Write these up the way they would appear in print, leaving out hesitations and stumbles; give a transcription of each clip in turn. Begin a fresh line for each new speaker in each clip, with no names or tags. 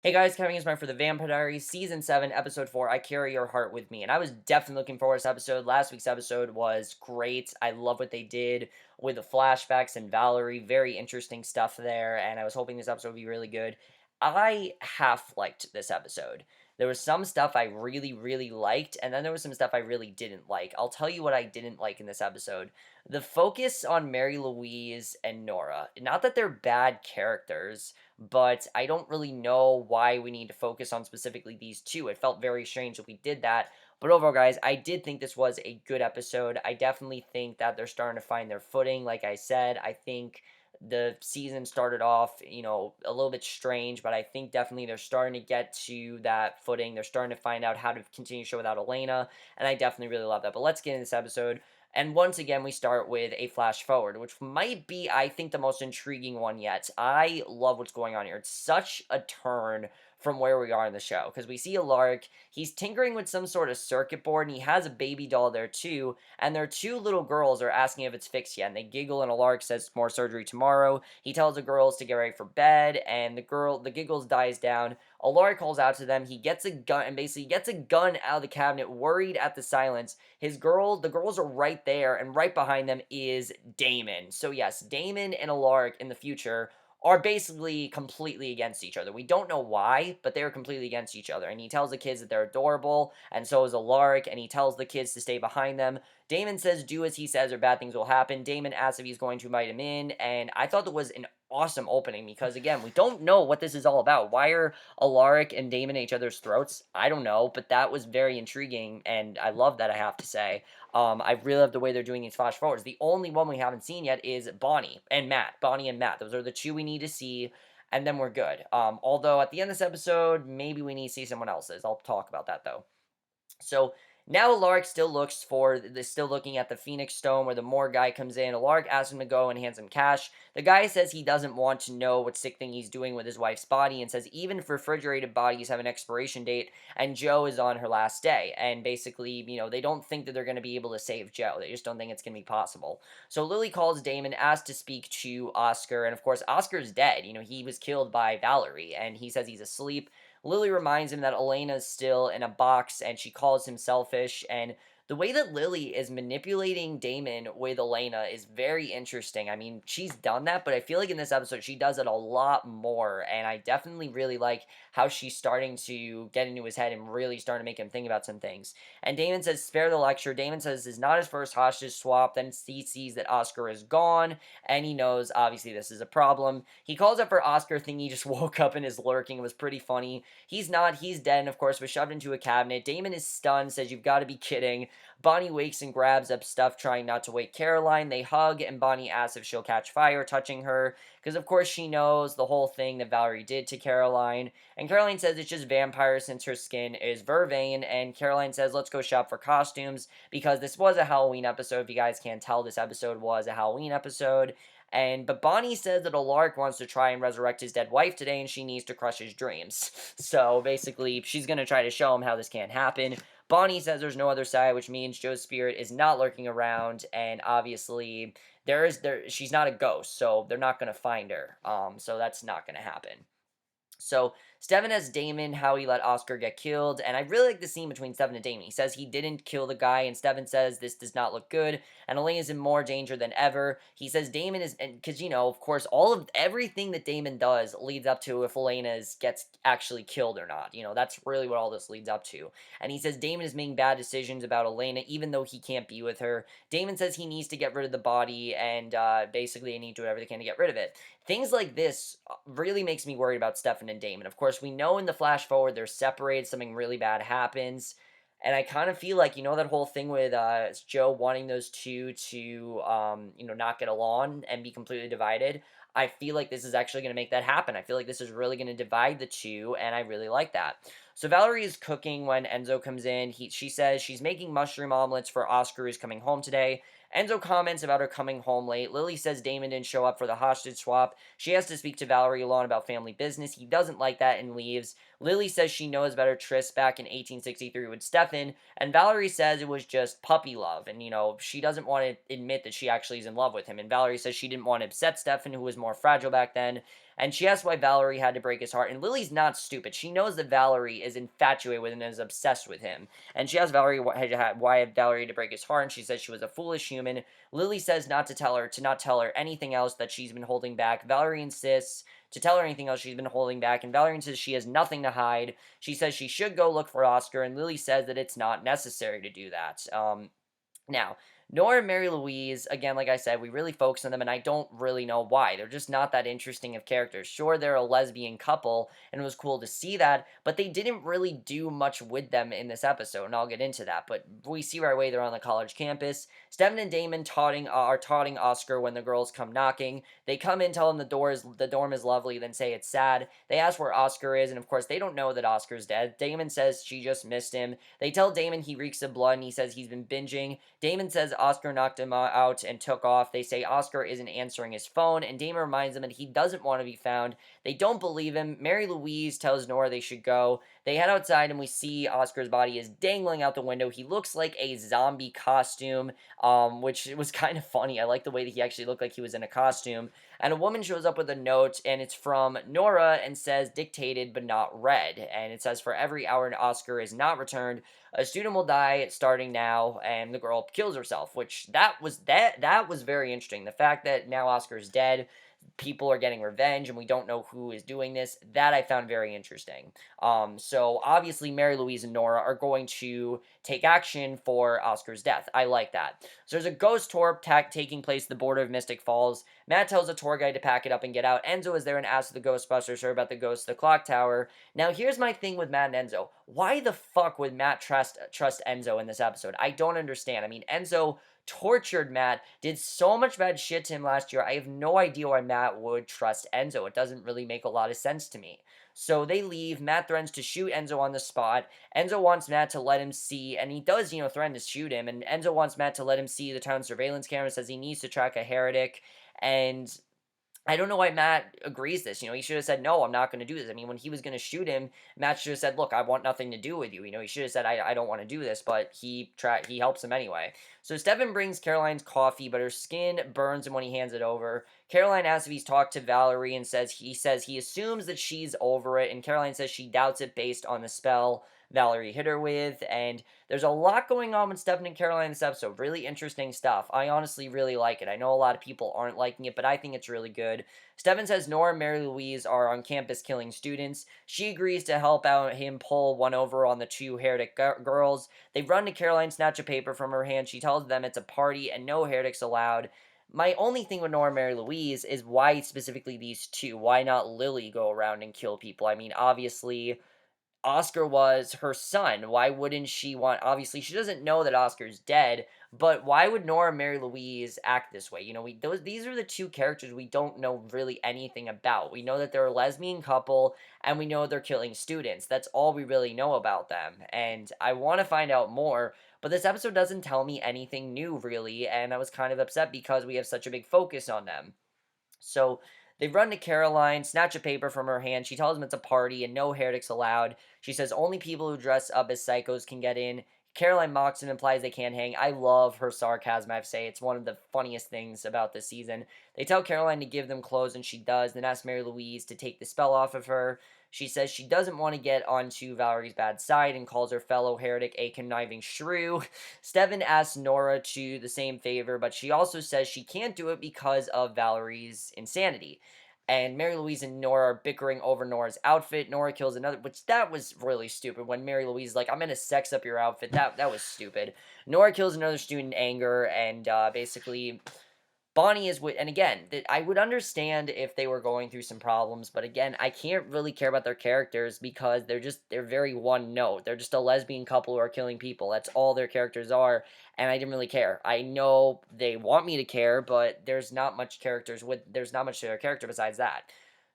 Hey guys, Kevin is for the Vampire Diaries, Season 7, Episode 4, I Carry Your Heart With Me. And I was definitely looking forward to this episode. Last week's episode was great. I love what they did with the flashbacks and Valerie. Very interesting stuff there, and I was hoping this episode would be really good. I half liked this episode. There was some stuff I really, really liked, and then there was some stuff I really didn't like. I'll tell you what I didn't like in this episode. The focus on Mary Louise and Nora. Not that they're bad characters, but I don't really know why we need to focus on specifically these two. It felt very strange that we did that. But overall, guys, I did think this was a good episode. I definitely think that they're starting to find their footing. Like I said, I think the season started off, a little bit strange, but I think definitely they're starting to get to that footing. They're starting to find out how to continue the show without Elena, and I definitely really love that. But let's get into this episode. And once again, we start with a flash forward, which might be, I think, the most intriguing one yet. I love what's going on here. It's such a turn from where we are in the show, because we see Alaric, he's tinkering with some sort of circuit board, and he has a baby doll there too, and their two little girls are asking if it's fixed yet, and they giggle, and Alaric says more surgery tomorrow. He tells the girls to get ready for bed, and the giggles dies down. Alaric calls out to them. He gets a gun, and basically gets a gun out of the cabinet, worried at the silence. The girls are right there, and right behind them is Damon. So yes, Damon and Alaric in the future are basically completely against each other. We don't know why, but they're completely against each other. And he tells the kids that they're adorable, and so is Alaric, and he tells the kids to stay behind them. Damon says do as he says or bad things will happen. Damon asks if he's going to invite him in, and I thought that was an awesome opening because, again, we don't know what this is all about. Why are Alaric and Damon at each other's throats? I don't know, but that was very intriguing, and I love that, I have to say. I really love the way they're doing these flash forwards. The only one we haven't seen yet is Bonnie and Matt. Bonnie and Matt. Those are the two we need to see, and then we're good. Although at the end of this episode, maybe we need to see someone else's. I'll talk about that, though. So now Alaric still still looking at the Phoenix Stone where the Moore guy comes in. Alaric asks him to go and hands him cash. The guy says he doesn't want to know what sick thing he's doing with his wife's body and says even refrigerated bodies have an expiration date, and Joe is on her last day. And basically, they don't think that they're going to be able to save Joe. They just don't think it's going to be possible. So Lily calls Damon, asks to speak to Oscar, and of course Oscar's dead. He was killed by Valerie, and he says he's asleep. Lily reminds him that Elena's still in a box, and she calls him selfish, and the way that Lily is manipulating Damon with Elena is very interesting. I mean, she's done that, but I feel like in this episode she does it a lot more, and I definitely really like how she's starting to get into his head and really starting to make him think about some things. And Damon says, spare the lecture. Damon says this is not his first hostage swap. Then he sees that Oscar is gone, and he knows, obviously, this is a problem. He calls up for Oscar, thinking he just woke up and is lurking. It was pretty funny. He's not. He's dead, and of course, was shoved into a cabinet. Damon is stunned, says, you've got to be kidding. Bonnie wakes and grabs up stuff, trying not to wake Caroline. They hug, and Bonnie asks if she'll catch fire, touching her, because of course she knows the whole thing that Valerie did to Caroline. And Caroline says it's just vampires since her skin is vervain, and Caroline says let's go shop for costumes, because this was a Halloween episode. If you guys can't tell, this episode was a Halloween episode. But Bonnie says that Alaric wants to try and resurrect his dead wife today, and she needs to crush his dreams. So basically, she's gonna try to show him how this can't happen. Bonnie says there's no other side, which means Joe's spirit is not lurking around, and obviously she's not a ghost, so they're not gonna find her. So that's not gonna happen. So Stefan asks Damon how he let Oscar get killed, and I really like the scene between Stefan and Damon. He says he didn't kill the guy, and Stefan says this does not look good, and Elena's in more danger than ever. He says Damon is, because, of course, everything that Damon does leads up to if Elena gets actually killed or not. That's really what all this leads up to. And he says Damon is making bad decisions about Elena, even though he can't be with her. Damon says he needs to get rid of the body, and basically they need to do whatever they can to get rid of it. Things like this really makes me worried about Stefan and Damon. Of course, we know in the flash forward they're separated, something really bad happens, and I kind of feel like, that whole thing with Joe wanting those two to, not get along and be completely divided. I feel like this is actually going to make that happen. I feel like this is really going to divide the two, and I really like that. So Valerie is cooking when Enzo comes in. She says she's making mushroom omelets for Oscar, who's coming home today. Enzo comments about her coming home late. Lily says Damon didn't show up for the hostage swap. She has to speak to Valerie alone about family business. He doesn't like that and leaves. Lily says she knows about her tryst back in 1863 with Stefan, and Valerie says it was just puppy love, and, she doesn't want to admit that she actually is in love with him, and Valerie says she didn't want to upset Stefan, who was more fragile back then, And she asks why Valerie had to break his heart. And Lily's not stupid. She knows that Valerie is infatuated with him and is obsessed with him. And she asks Valerie why Valerie had to break his heart. And she says she was a foolish human. Lily says to not tell her anything else that she's been holding back. Valerie insists to tell her anything else she's been holding back. And Valerie says she has nothing to hide. She says she should go look for Oscar. And Lily says that it's not necessary to do that. Now, Nora and Mary Louise, again, like I said, we really focus on them, and I don't really know why. They're just not that interesting of characters. Sure, they're a lesbian couple, and it was cool to see that, but they didn't really do much with them in this episode, and I'll get into that. But we see right away they're on the college campus. Stefan and Damon are taunting Oscar when the girls come knocking. They come in, tell him the dorm is lovely, then say it's sad. They ask where Oscar is, and of course, they don't know that Oscar's dead. Damon says she just missed him. They tell Damon he reeks of blood, and he says he's been binging. Damon says Oscar knocked him out and took off. They say Oscar isn't answering his phone, and Damon reminds them that he doesn't want to be found. They don't believe him. Mary Louise tells Nora they should go. They head outside, and we see Oscar's body is dangling out the window. He looks like a zombie costume, which was kind of funny. I like the way that he actually looked like he was in a costume. And a woman shows up with a note, and it's from Nora and says dictated but not read. And it says for every hour an Oscar is not returned, a student will die starting now, and the girl kills herself, which that was very interesting. The fact that now Oscar's dead, people are getting revenge, and we don't know who is doing this, that I found very interesting. So obviously Mary Louise and Nora are going to take action for Oscar's death. I like that. So there's a ghost tour taking place at the border of Mystic Falls. Matt tells the tour guide to pack it up and get out. Enzo is there and asks the Ghostbusters her about the ghost of the clock tower. Now here's my thing with Matt and Enzo. Why the fuck would Matt trust Enzo in this episode? I don't understand. I mean, Enzo tortured Matt, did so much bad shit to him last year. I have no idea why Matt would trust Enzo. It doesn't really make a lot of sense to me. So they leave. Matt threatens to shoot Enzo on the spot. Enzo wants Matt to let him see, and he does, threaten to shoot him. And Enzo wants Matt to let him see the town surveillance camera, says he needs to track a heretic. And I don't know why Matt agrees this. He should have said, no, I'm not going to do this. I mean, when he was going to shoot him, Matt should have said, look, I want nothing to do with you. He should have said, I don't want to do this, but he helps him anyway. So Stefan brings Caroline's coffee, but her skin burns him when he hands it over. Caroline asks if he's talked to Valerie and says he assumes that she's over it, and Caroline says she doubts it based on the spell Valerie hit her with, and there's a lot going on with Stefan and Caroline in this episode. Really interesting stuff. I honestly really like it. I know a lot of people aren't liking it, but I think it's really good. Stefan says Nora and Mary Louise are on campus killing students. She agrees to help out him pull one over on the two heretic girls. They run to Caroline, snatch a paper from her hand. She tells them it's a party and no heretics allowed. My only thing with Nora and Mary Louise is why specifically these two? Why not Lily go around and kill people? I mean, obviously Oscar was her son. Why wouldn't she want? Obviously, she doesn't know that Oscar's dead, but why would Nora and Mary Louise act this way? These are the two characters we don't know really anything about. We know that they're a lesbian couple, and we know they're killing students. That's all we really know about them, and I want to find out more. But this episode doesn't tell me anything new, really, and I was kind of upset because we have such a big focus on them. So they run to Caroline, snatch a paper from her hand. She tells them it's a party and no heretics allowed. She says only people who dress up as psychos can get in. Caroline mocks and implies they can't hang. I love her sarcasm, I have to say. It's one of the funniest things about this season. They tell Caroline to give them clothes, and she does, then ask Mary Louise to take the spell off of her. She says she doesn't want to get onto Valerie's bad side and calls her fellow heretic a conniving shrew. Stefan asks Nora to the same favor, but she also says she can't do it because of Valerie's insanity. And Mary Louise and Nora are bickering over Nora's outfit. Nora kills another, which that was really stupid. When Mary Louise is like, I'm gonna sex up your outfit. That was stupid. Nora kills another student in anger, and basically Bonnie is with, and again, I would understand if they were going through some problems, but again, I can't really care about their characters because they're very one note. They're just a lesbian couple who are killing people. That's all their characters are, and I didn't really care. I know they want me to care, but there's not much to their character besides that.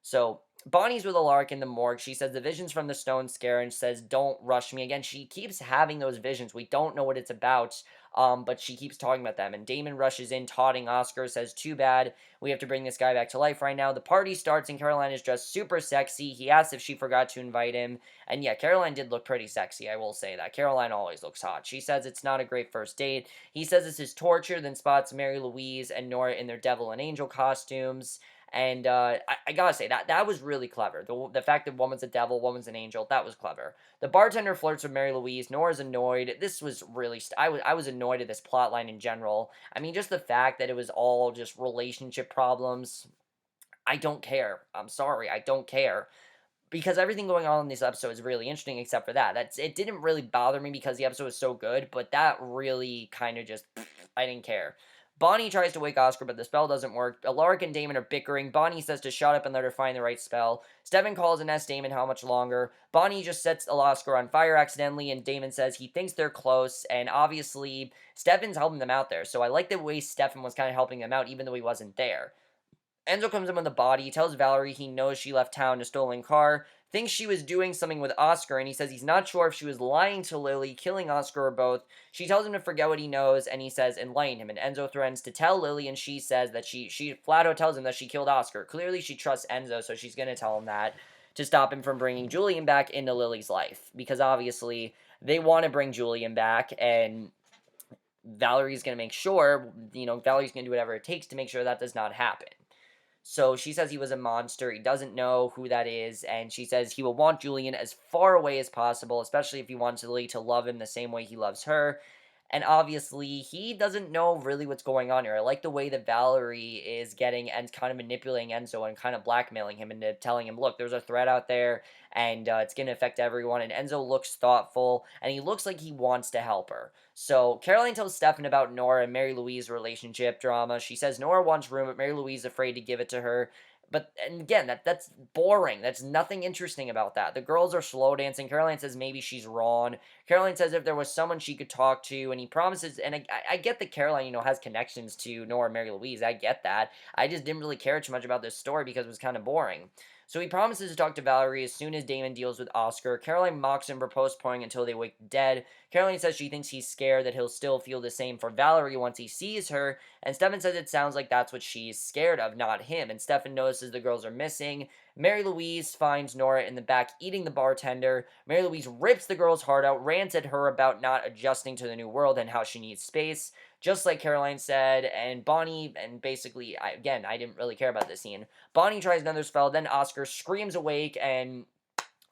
So Bonnie's with Alaric in the morgue. She says the visions from the stone scare and says, don't rush me. Again, she keeps having those visions. We don't know what it's about, but she keeps talking about them. And Damon rushes in, taunting Oscar, says, too bad. We have to bring this guy back to life right now. The party starts, and Caroline is dressed super sexy. He asks if she forgot to invite him. And yeah, Caroline did look pretty sexy, I will say that. Caroline always looks hot. She says it's not a great first date. He says this is torture, then spots Mary Louise and Nora in their devil and angel costumes. And I gotta say that was really clever. The fact that one was a devil, one was an angel, that was clever. The bartender flirts with Mary Louise. Nora's annoyed. This was really I was annoyed at this plot line in general. I mean, just the fact that it was all just relationship problems. I don't care. I'm sorry, I don't care because everything going on in this episode is really interesting except for that. It didn't really bother me because the episode was so good, but that really kind of just I didn't care. Bonnie tries to wake Oscar, but the spell doesn't work. Alaric and Damon are bickering. Bonnie says to shut up and let her find the right spell. Stefan calls and asks Damon how much longer. Bonnie just sets Oscar on fire accidentally, and Damon says he thinks they're close, and obviously Stefan's helping them out there. So I like the way Stefan was kind of helping them out, even though he wasn't there. Enzo comes in with the body, tells Valerie he knows she left town in a stolen car, thinks she was doing something with Oscar, and he says he's not sure if she was lying to Lily, killing Oscar, or both. She tells him to forget what he knows, and he says enlighten him, and Enzo threatens to tell Lily, and she says that she flat out tells him that she killed Oscar. Clearly she trusts Enzo, so she's gonna tell him that to stop him from bringing Julian back into Lily's life, because obviously they want to bring Julian back, and Valerie's gonna make sure, Valerie's gonna do whatever it takes to make sure that does not happen. So she says he was a monster. He doesn't know who that is. And she says he will want Julian as far away as possible, especially if he wants Lily to love him the same way he loves her. And obviously, he doesn't know really what's going on here. I like the way that Valerie is getting and kind of manipulating Enzo and kind of blackmailing him into telling him, look, there's a threat out there and it's going to affect everyone. And Enzo looks thoughtful and he looks like he wants to help her. So Caroline tells Stefan about Nora and Mary Louise's relationship drama. She says Nora wants room, but Mary Louise is afraid to give it to her. But and again, that's boring. That's nothing interesting about that. The girls are slow dancing. Caroline says maybe she's wrong. Caroline says if there was someone she could talk to, and he promises. And I get that Caroline, has connections to Nora and Mary Louise. I get that. I just didn't really care too much about this story because it was kind of boring. So he promises to talk to Valerie as soon as Damon deals with Oscar. Caroline mocks him for postponing until they wake dead. Caroline says she thinks he's scared that he'll still feel the same for Valerie once he sees her. And Stefan says it sounds like that's what she's scared of, not him. And Stefan notices the girls are missing. Mary Louise finds Nora in the back eating the bartender. Mary Louise rips the girl's heart out, rants at her about not adjusting to the new world and how she needs space, just like Caroline said. And Bonnie, and basically, I didn't really care about this scene. Bonnie tries another spell, then Oscar screams awake, and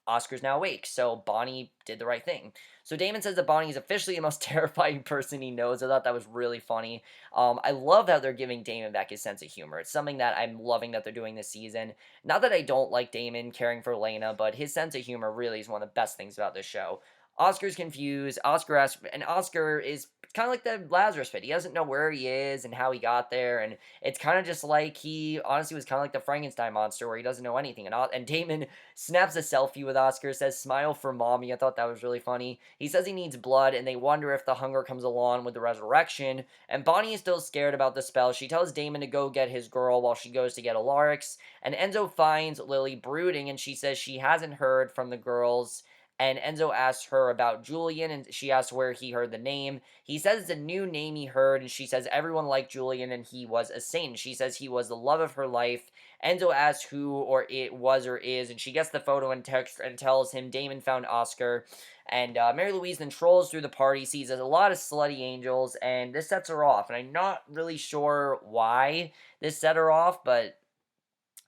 Oscar's now awake, so Bonnie did the right thing. So Damon says that Bonnie is officially the most terrifying person he knows. I thought that was really funny. I love how they're giving Damon back his sense of humor. It's something that I'm loving that they're doing this season. Not that I don't like Damon caring for Elena, but his sense of humor really is one of the best things about this show. Oscar's confused. Oscar asks, and Oscar is kind of like the Lazarus pit. He doesn't know where he is and how he got there, and it's kind of just like he honestly was kind of like the Frankenstein monster where he doesn't know anything. And Damon snaps a selfie with Oscar, says smile for mommy. I thought that was really funny. He says he needs blood, and they wonder if the hunger comes along with the resurrection. And Bonnie is still scared about the spell. She tells Damon to go get his girl while she goes to get Alaric's. And Enzo finds Lily brooding, and she says she hasn't heard from the girls. And Enzo asks her about Julian, and she asks where he heard the name. He says it's a new name he heard, and she says everyone liked Julian, and he was a saint. She says he was the love of her life. Enzo asks who or it was or is, and she gets the photo and text and tells him Damon found Oscar. And Mary Louise then trolls through the party, sees a lot of slutty angels, and this sets her off. And I'm not really sure why this set her off, but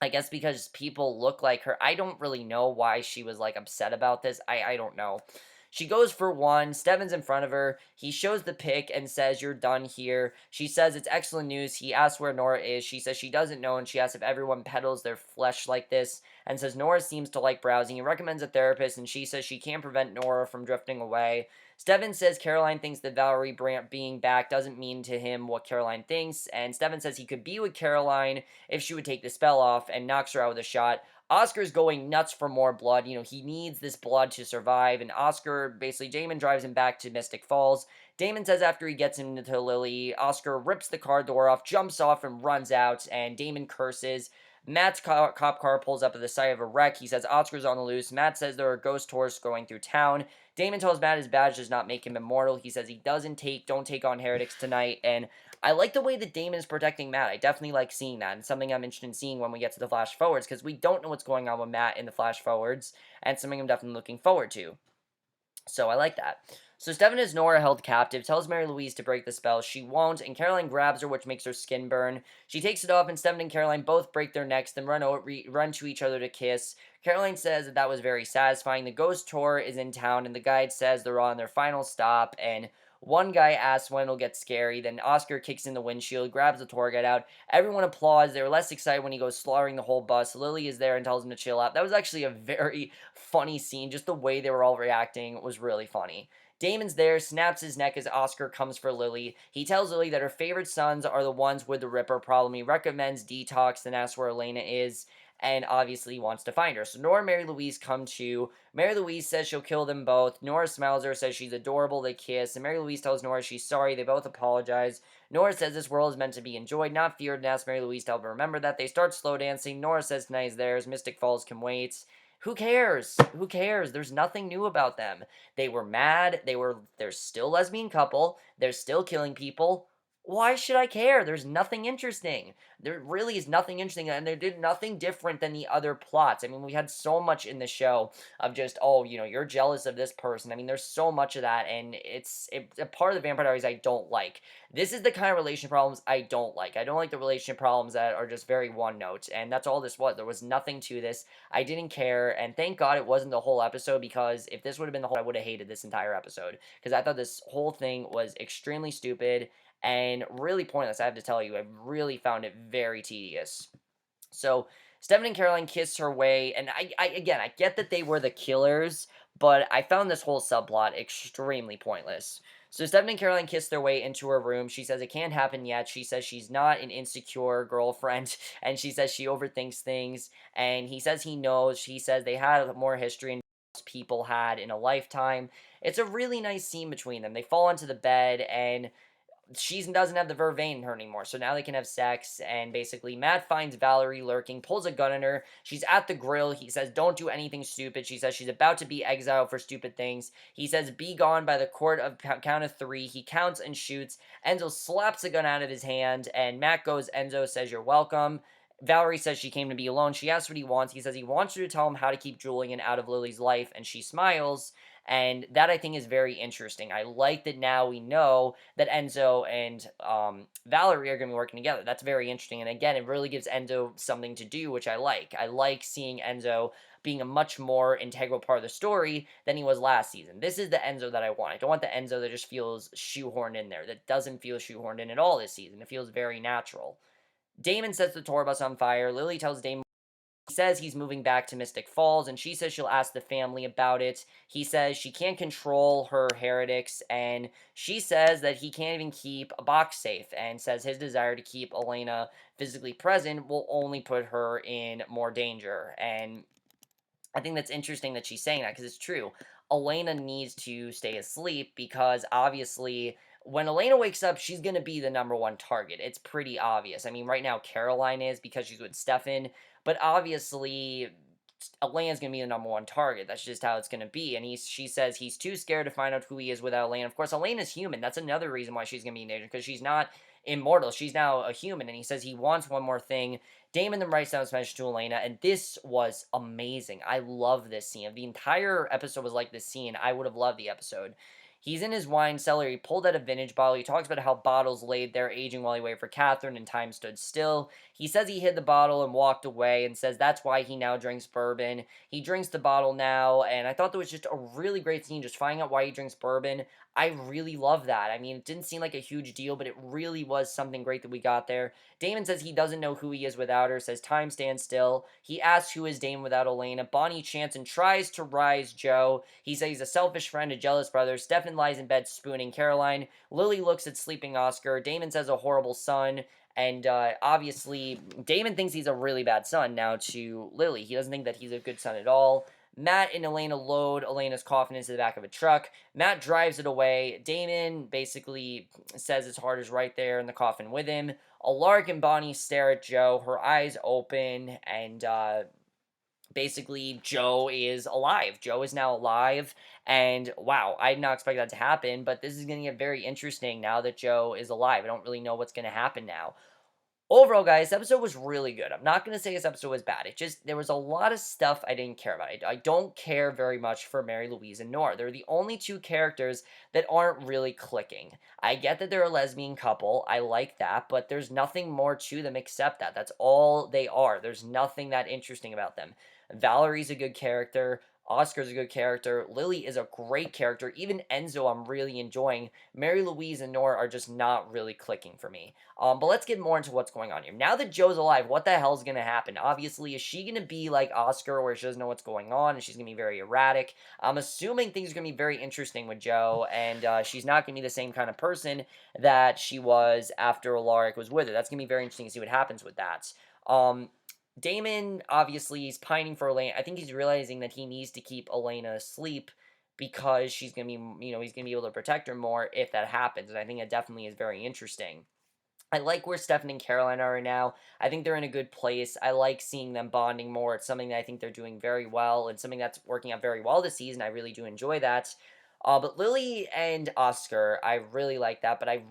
I guess because people look like her. I don't really know why she was like upset about this. I don't know. She goes for one. Stefan's in front of her. He shows the pic and says, "You're done here." She says it's excellent news. He asks where Nora is. She says she doesn't know, and she asks if everyone peddles their flesh like this, and says Nora seems to like browsing. He recommends a therapist, and she says she can't prevent Nora from drifting away. Stefan says Caroline thinks that Valerie Brandt being back doesn't mean to him what Caroline thinks, and Stefan says he could be with Caroline if she would take the spell off, and knocks her out with a shot. Oscar's going nuts for more blood. He needs this blood to survive. And Oscar, basically, Damon drives him back to Mystic Falls. Damon says after he gets into Lily, Oscar rips the car door off, jumps off, and runs out. And Damon curses. Matt's cop car pulls up at the side of a wreck. He says Oscar's on the loose. Matt says there are ghost tours going through town. Damon tells Matt his badge does not make him immortal. He says he don't take on heretics tonight. And I like the way that Damon is protecting Matt. I definitely like seeing that. And something I'm interested in seeing when we get to the flash forwards, because we don't know what's going on with Matt in the flash forwards, and something I'm definitely looking forward to. So I like that. So Stefan is Nora held captive, tells Mary Louise to break the spell. She won't, and Caroline grabs her, which makes her skin burn. She takes it off, and Stefan and Caroline both break their necks, then run to each other to kiss. Caroline says that was very satisfying. The ghost tour is in town, and the guide says they're on their final stop, and one guy asks when it'll get scary. Then Oscar kicks in the windshield, grabs the tour guide out. Everyone applauds. They were less excited when he goes slaughtering the whole bus. Lily is there and tells him to chill out. That was actually a very funny scene. Just the way they were all reacting was really funny. Damon's there, snaps his neck as Oscar comes for Lily. He tells Lily that her favorite sons are the ones with the Ripper problem. He recommends detox, then asks where Elena is, and obviously wants to find her. So Nora and Mary Louise come to. Mary Louise says she'll kill them both. Nora smiles at her, says she's adorable. They kiss, and Mary Louise tells Nora she's sorry. They both apologize. Nora says this world is meant to be enjoyed, not feared, and asks Mary Louise to help her remember that. They start slow dancing. Nora says tonight is theirs. Mystic Falls can wait. Who cares? Who cares? There's nothing new about them. They were mad. They're still a lesbian couple. They're still killing people. Why should I care? There's nothing interesting. There really is nothing interesting, and they did nothing different than the other plots. I mean, we had so much in the show of just, oh, you're jealous of this person. I mean, there's so much of that, and it's a part of the Vampire Diaries I don't like. This is the kind of relation problems I don't like. I don't like the relationship problems that are just very one note, and that's all this was. There was nothing to this. I didn't care, and thank God it wasn't the whole episode, because if this would have been the whole, I would have hated this entire episode, because I thought this whole thing was extremely stupid and really pointless. I have to tell you, I really found it very tedious. So Stefan and Caroline kiss her way, and I get that they were the killers, but I found this whole subplot extremely pointless. So Stefan and Caroline kiss their way into her room. She says it can't happen yet. She says she's not an insecure girlfriend, and she says she overthinks things. And he says he knows. She says they had more history than most people had in a lifetime. It's a really nice scene between them. They fall onto the bed, and she doesn't have the vervain in her anymore, so now they can have sex. And basically Matt finds Valerie lurking, pulls a gun on her. She's at the grill. He says don't do anything stupid. She says she's about to be exiled for stupid things. He says be gone by the court of count of three. He counts and shoots. Enzo slaps the gun out of his hand, and Matt goes, Enzo says you're welcome. Valerie says she came to be alone. She asks what he wants. He says he wants her to tell him how to keep Julian out of Lily's life, and she smiles. And that, I think, is very interesting. I like that now we know that Enzo and Valerie are going to be working together. That's very interesting. And again, it really gives Enzo something to do, which I like. I like seeing Enzo being a much more integral part of the story than he was last season. This is the Enzo that I want. I don't want the Enzo that just feels shoehorned in there, that doesn't feel shoehorned in at all this season. It feels very natural. Damon sets the tour bus on fire. Lily tells Damon he says he's moving back to Mystic Falls, and she says she'll ask the family about it. He says she can't control her heretics, and she says that he can't even keep a box safe, and says his desire to keep Elena physically present will only put her in more danger. And I think that's interesting that she's saying that, because it's true. Elena needs to stay asleep, because obviously when Elena wakes up, she's going to be the number one target. It's pretty obvious. I mean, right now Caroline is, because she's with Stefan, but obviously Elena's going to be the number one target. That's just how it's going to be. And she says he's too scared to find out who he is without Elena. Of course, Elena's human. That's another reason why she's going to be in danger, because she's not immortal. She's now a human. And he says he wants one more thing. Damon then writes down his message to Elena, and this was amazing. I love this scene. If the entire episode was like this scene, I would have loved the episode. He's in his wine cellar. He pulled out a vintage bottle. He talks about how bottles laid there aging while he waited for Catherine and time stood still. He says he hid the bottle and walked away, and says that's why he now drinks bourbon. He drinks the bottle now, and I thought that was just a really great scene, just finding out why he drinks bourbon. I really love that. I mean, it didn't seem like a huge deal, but it really was something great that we got there. Damon says he doesn't know who he is without her, says time stands still. He asks who is Damon without Elena. Bonnie chants and tries to rise Joe. He says he's a selfish friend, a jealous brother. Stefan lies in bed spooning Caroline. Lily looks at sleeping Oscar. Damon says a horrible son. And obviously, Damon thinks he's a really bad son now to Lily. He doesn't think that he's a good son at all. Matt and Elena load Elena's coffin into the back of a truck. Matt drives it away. Damon basically says his heart is right there in the coffin with him. Alaric and Bonnie stare at Joe, her eyes open, and basically Joe is alive. Joe is now alive, and wow, I did not expect that to happen, but this is going to get very interesting now that Joe is alive. I don't really know what's going to happen now. Overall, guys, this episode was really good. I'm not going to say this episode was bad. It just, there was a lot of stuff I didn't care about. I don't care very much for Mary Louise and Nora. They're the only two characters that aren't really clicking. I get that they're a lesbian couple. I like that, but there's nothing more to them except that. That's all they are. There's nothing that interesting about them. Valerie's a good character. Oscar's a good character. Lily is a great character. Even Enzo, I'm really enjoying. Mary Louise and Nora are just not really clicking for me. But let's get more into what's going on here. Now that Joe's alive, what the hell's going to happen? Obviously, is she going to be like Oscar where she doesn't know what's going on and she's going to be very erratic? I'm assuming things are going to be very interesting with Joe, and she's not going to be the same kind of person that she was after Alaric was with her. That's going to be very interesting to see what happens with that. Um, Damon, obviously, he's pining for Elena. I think he's realizing that he needs to keep Elena asleep because she's going to be, he's going to be able to protect her more if that happens. And I think that definitely is very interesting. I like where Stefan and Caroline are now. I think they're in a good place. I like seeing them bonding more. It's something that I think they're doing very well and something that's working out very well this season. I really do enjoy that. But Lily and Oscar, I really like that. But I'm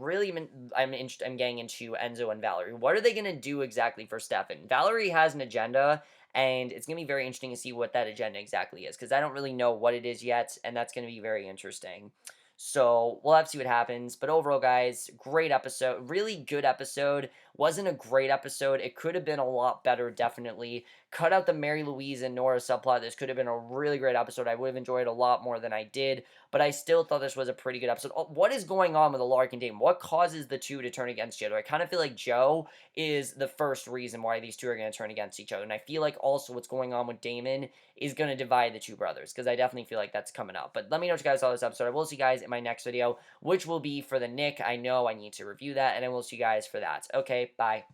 getting into Enzo and Valerie. What are they gonna do exactly for Stefan? Valerie has an agenda, and it's gonna be very interesting to see what that agenda exactly is because I don't really know what it is yet, and that's gonna be very interesting. So we'll have to see what happens. But overall, guys, great episode. Really good episode. Wasn't a great episode. It could have been a lot better, definitely. Cut out the Mary Louise and Nora subplot. This could have been a really great episode. I would have enjoyed a lot more than I did. But I still thought this was a pretty good episode. Oh, what is going on with Alaric and Damon? What causes the two to turn against each other? I kind of feel like Joe is the first reason why these two are going to turn against each other. And I feel like also what's going on with Damon is going to divide the two brothers, because I definitely feel like that's coming up. But let me know what you guys saw this episode. I will see you guys in my next video, which will be for the Nick. I know I need to review that, and I will see you guys for that. Okay, bye.